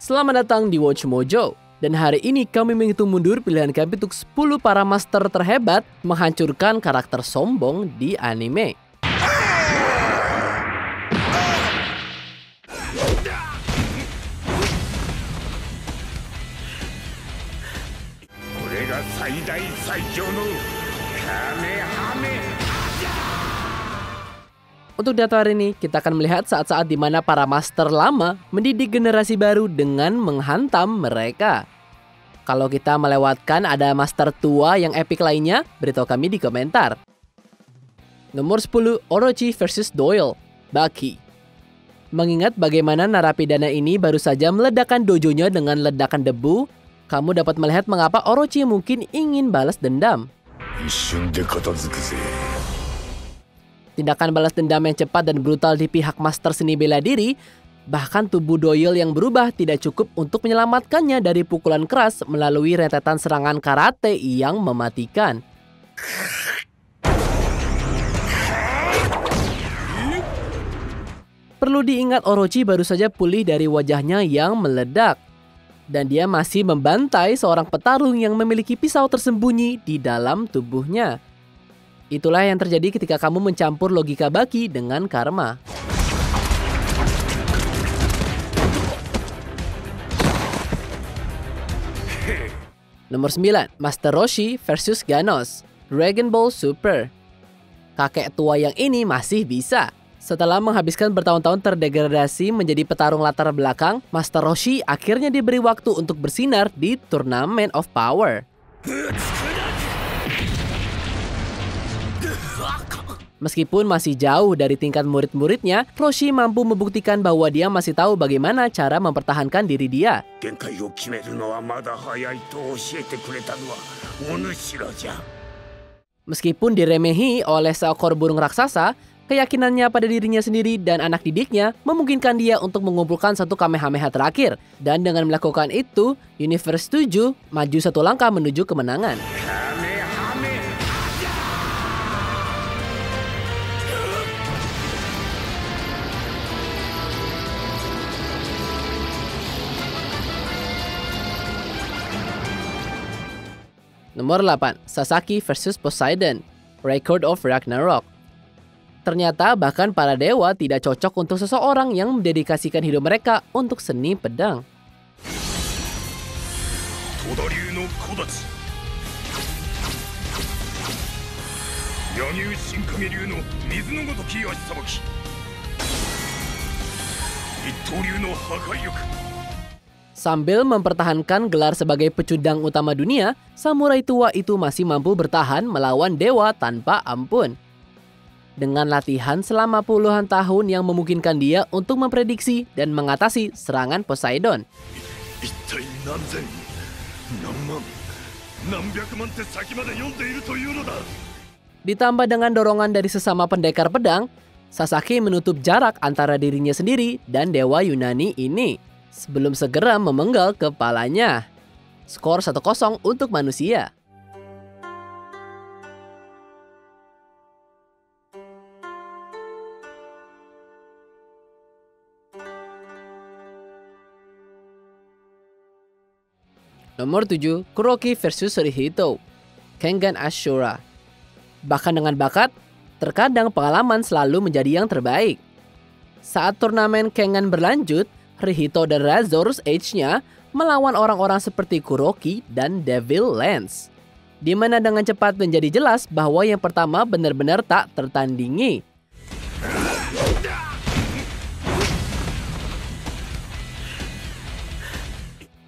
Selamat datang di Watch Mojo. Dan hari ini kami menghitung mundur pilihan kami untuk 10 para master terhebat menghancurkan karakter sombong di anime. Untuk data hari ini, kita akan melihat saat-saat di mana para master lama mendidik generasi baru dengan menghantam mereka. Kalau kita melewatkan ada master tua yang epic lainnya, beritahu kami di komentar. Nomor 10, Orochi vs Doyle, Baki. Mengingat bagaimana narapidana ini baru saja meledakkan dojonya dengan ledakan debu, kamu dapat melihat mengapa Orochi mungkin ingin balas dendam. Tindakan balas dendam yang cepat dan brutal di pihak master seni bela diri, bahkan tubuh Doyle yang berubah tidak cukup untuk menyelamatkannya dari pukulan keras melalui rentetan serangan karate yang mematikan. Perlu diingat Orochi baru saja pulih dari wajahnya yang meledak. Dan dia masih membantai seorang petarung yang memiliki pisau tersembunyi di dalam tubuhnya. Itulah yang terjadi ketika kamu mencampur logika Baki dengan karma. Nomor 9, Master Roshi vs Ganos, Dragon Ball Super. Kakek tua yang ini masih bisa. Setelah menghabiskan bertahun-tahun terdegradasi menjadi petarung latar belakang, Master Roshi akhirnya diberi waktu untuk bersinar di Tournament of Power. Meskipun masih jauh dari tingkat murid-muridnya, Roshi mampu membuktikan bahwa dia masih tahu bagaimana cara mempertahankan diri dia. Meskipun diremehi oleh seekor burung raksasa, keyakinannya pada dirinya sendiri dan anak didiknya memungkinkan dia untuk mengumpulkan satu Kamehameha terakhir. Dan dengan melakukan itu, Universe 7 maju satu langkah menuju kemenangan. Nomor 8, Sasaki vs Poseidon, Record of Ragnarok. Ternyata bahkan para dewa tidak cocok untuk seseorang yang mendedikasikan hidup mereka untuk seni pedang. Sambil mempertahankan gelar sebagai pecundang utama dunia, samurai tua itu masih mampu bertahan melawan dewa tanpa ampun. Dengan latihan selama puluhan tahun yang memungkinkan dia untuk memprediksi dan mengatasi serangan Poseidon. Ditambah dengan dorongan dari sesama pendekar pedang, Sasaki menutup jarak antara dirinya sendiri dan dewa Yunani ini sebelum segera memenggal kepalanya. Skor 1-0 untuk manusia. Nomor 7, Kuroki vs Rihito, Kengan Ashura. Bahkan dengan bakat, terkadang pengalaman selalu menjadi yang terbaik. Saat turnamen Kengan berlanjut, Rihito dan Razor's Edge-nya melawan orang-orang seperti Kuroki dan Devil Lance. Di mana dengan cepat menjadi jelas bahwa yang pertama benar-benar tak tertandingi.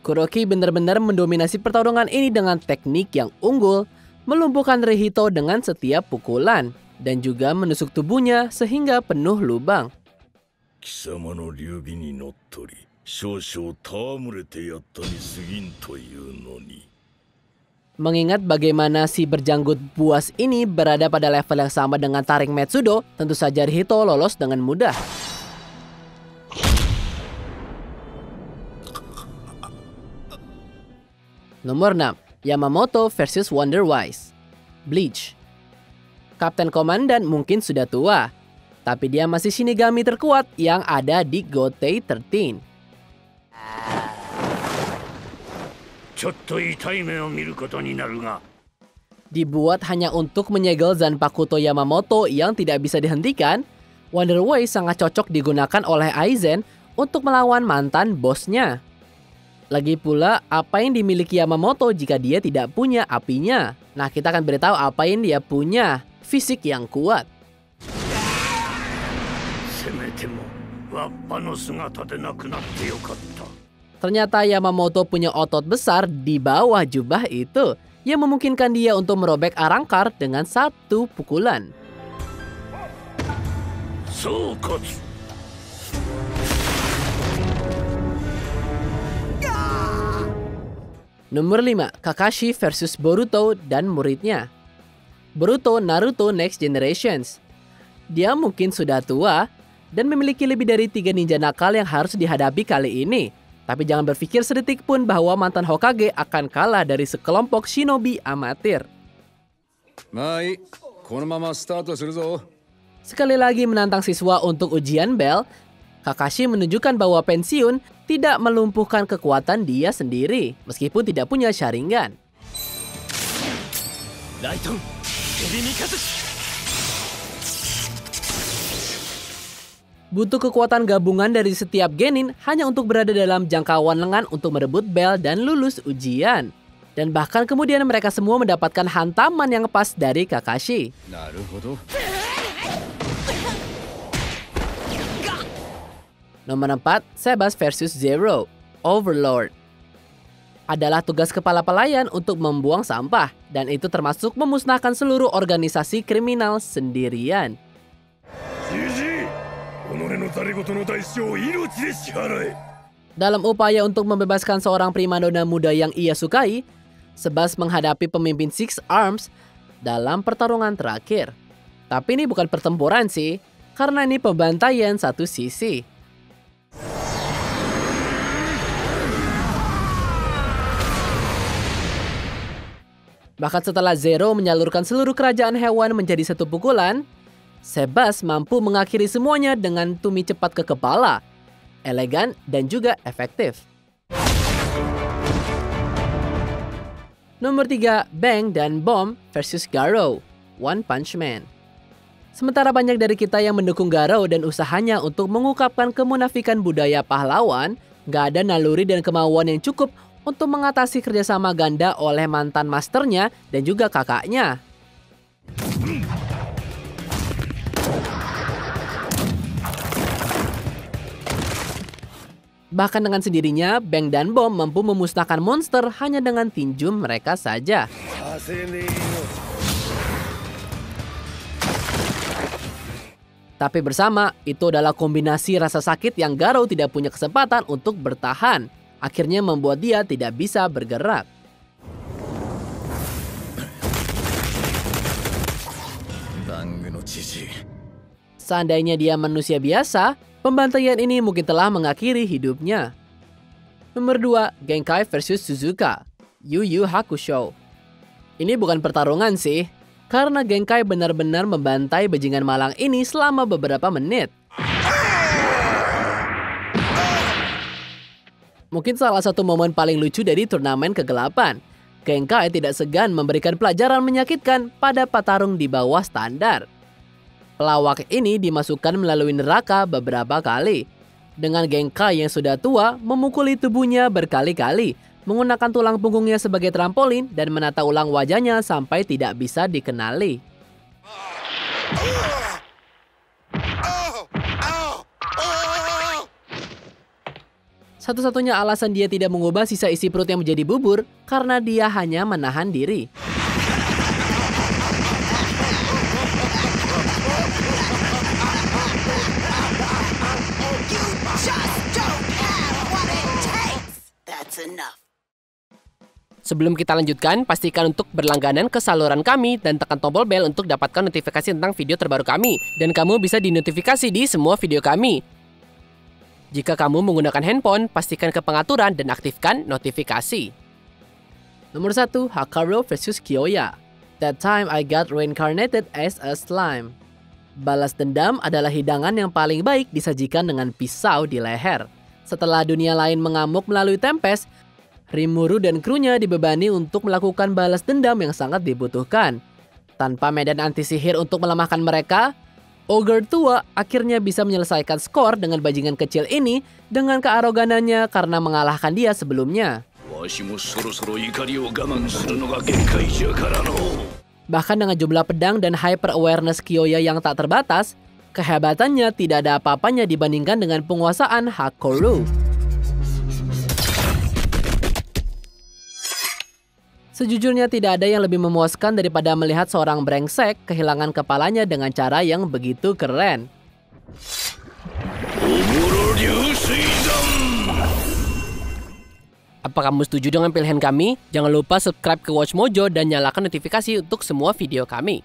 Kuroki benar-benar mendominasi pertarungan ini dengan teknik yang unggul, melumpuhkan Rihito dengan setiap pukulan, dan juga menusuk tubuhnya sehingga penuh lubang. Mengingat bagaimana si berjanggut buas ini berada pada level yang sama dengan taring Metsudo, tentu saja Rihito lolos dengan mudah. Nomor 6, Yamamoto vs Wonder Wise, Bleach. Kapten Komandan mungkin sudah tua, tapi dia masih Shinigami terkuat yang ada di Gotei 13. Dibuat hanya untuk menyegel Zanpakuto Yamamoto yang tidak bisa dihentikan, Wonder Wave sangat cocok digunakan oleh Aizen untuk melawan mantan bosnya. Lagi pula, apa yang dimiliki Yamamoto jika dia tidak punya apinya? Nah, kita akan beritahu apa yang dia punya. Fisik yang kuat. Ternyata Yamamoto punya otot besar di bawah jubah itu, yang memungkinkan dia untuk merobek Arrancar dengan satu pukulan. Nomor 5, Kakashi versus Boruto dan muridnya. Boruto Naruto Next Generations. Dia mungkin sudah tua dan memiliki lebih dari 3 ninja nakal yang harus dihadapi kali ini. Tapi jangan berpikir sedetik pun bahwa mantan Hokage akan kalah dari sekelompok shinobi amatir. Sekali lagi menantang siswa untuk ujian bel, Kakashi menunjukkan bahwa pensiun tidak melumpuhkan kekuatan dia sendiri, meskipun tidak punya Sharingan. Butuh kekuatan gabungan dari setiap genin hanya untuk berada dalam jangkauan lengan untuk merebut bel dan lulus ujian. Dan bahkan kemudian mereka semua mendapatkan hantaman yang pas dari Kakashi. Nomor 4, Sebas versus Zero, Overlord. Adalah tugas kepala pelayan untuk membuang sampah, dan itu termasuk memusnahkan seluruh organisasi kriminal sendirian. Dalam upaya untuk membebaskan seorang primadona muda yang ia sukai, Sebas menghadapi pemimpin Six Arms dalam pertarungan terakhir. Tapi ini bukan pertempuran sih, karena ini pembantaian satu sisi. Bahkan setelah Zero menyalurkan seluruh kerajaan hewan menjadi satu pukulan, Sebas mampu mengakhiri semuanya dengan tumi cepat ke kepala, elegan dan juga efektif. Nomor 3, Bang dan Bomb versus Garou, One Punch Man. Sementara banyak dari kita yang mendukung Garou dan usahanya untuk mengungkapkan kemunafikan budaya pahlawan, gak ada naluri dan kemauan yang cukup untuk mengatasi kerjasama ganda oleh mantan masternya dan juga kakaknya. Bahkan dengan sendirinya, Bang dan Bomb mampu memusnahkan monster hanya dengan tinju mereka saja. Tapi bersama, itu adalah kombinasi rasa sakit yang Garou tidak punya kesempatan untuk bertahan. Akhirnya membuat dia tidak bisa bergerak. Seandainya dia manusia biasa, pembantaian ini mungkin telah mengakhiri hidupnya. Nomor 2, Genkai versus Suzuka, Yu Yu Hakusho. Ini bukan pertarungan sih, karena Genkai benar-benar membantai bajingan malang ini selama beberapa menit. Mungkin salah satu momen paling lucu dari turnamen kegelapan. Genkai tidak segan memberikan pelajaran menyakitkan pada petarung di bawah standar. Pelawak ini dimasukkan melalui neraka beberapa kali. Dengan Genkai yang sudah tua memukuli tubuhnya berkali-kali, menggunakan tulang punggungnya sebagai trampolin dan menata ulang wajahnya sampai tidak bisa dikenali. Satu-satunya alasan dia tidak mengubah sisa isi perut yang menjadi bubur karena dia hanya menahan diri. Sebelum kita lanjutkan, pastikan untuk berlangganan ke saluran kami dan tekan tombol bel untuk dapatkan notifikasi tentang video terbaru kami. Dan kamu bisa dinotifikasi di semua video kami. Jika kamu menggunakan handphone, pastikan ke pengaturan dan aktifkan notifikasi. Nomor 1, Hakaru versus Kyoya. That time I got reincarnated as a slime. Balas dendam adalah hidangan yang paling baik disajikan dengan pisau di leher. Setelah dunia lain mengamuk melalui Tempest, Rimuru dan krunya dibebani untuk melakukan balas dendam yang sangat dibutuhkan. Tanpa medan anti sihir untuk melemahkan mereka, Ogre tua akhirnya bisa menyelesaikan skor dengan bajingan kecil ini dengan kearoganannya karena mengalahkan dia sebelumnya. Bahkan dengan jumlah pedang dan hyper awareness Kyoya yang tak terbatas, kehebatannya tidak ada apa-apanya dibandingkan dengan penguasaan Hakoru. Sejujurnya tidak ada yang lebih memuaskan daripada melihat seorang brengsek kehilangan kepalanya dengan cara yang begitu keren. Apa kamu setuju dengan pilihan kami? Jangan lupa subscribe ke Watch Mojo dan nyalakan notifikasi untuk semua video kami.